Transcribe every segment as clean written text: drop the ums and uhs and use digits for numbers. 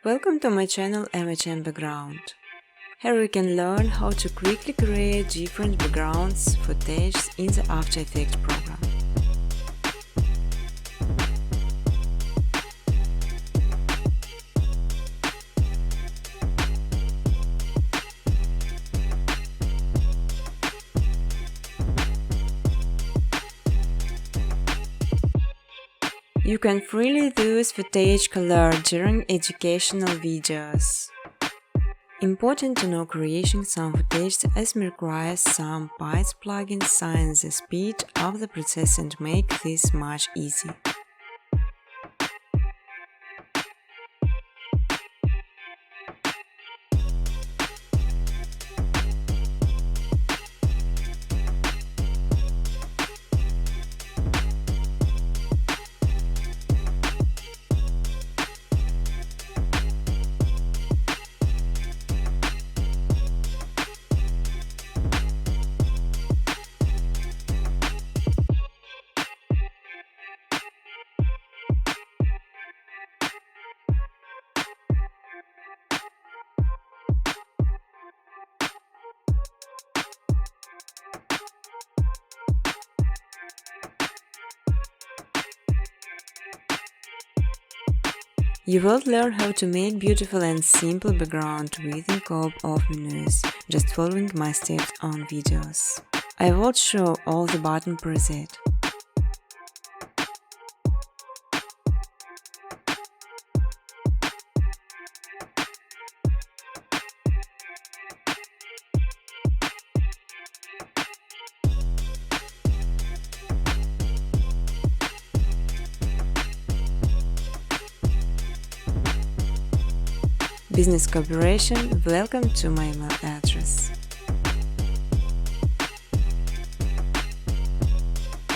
Welcome to my channel MHM Background. Here you can learn how to quickly create different backgrounds footage in the After Effects program. You can freely use footage color during educational videos. Important to know creating some footage as requires some bytes plugins sign the speed of the process and make this much easier. You will learn how to make beautiful and simple background within co-op of menus, just following my steps on videos. I will show all the button preset. Business cooperation, welcome to my email address.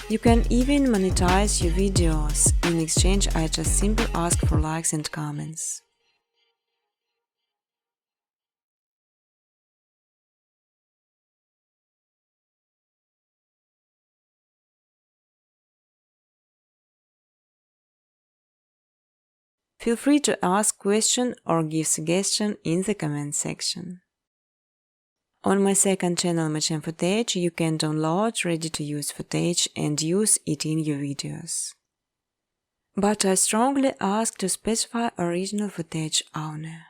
You can even monetize your videos. In exchange, I just simply ask for likes and comments. Feel free to ask questions or give suggestions in the comment section. On my second channel MHM Footage, you can download ready-to-use footage and use it in your videos. But I strongly ask to specify original footage owner.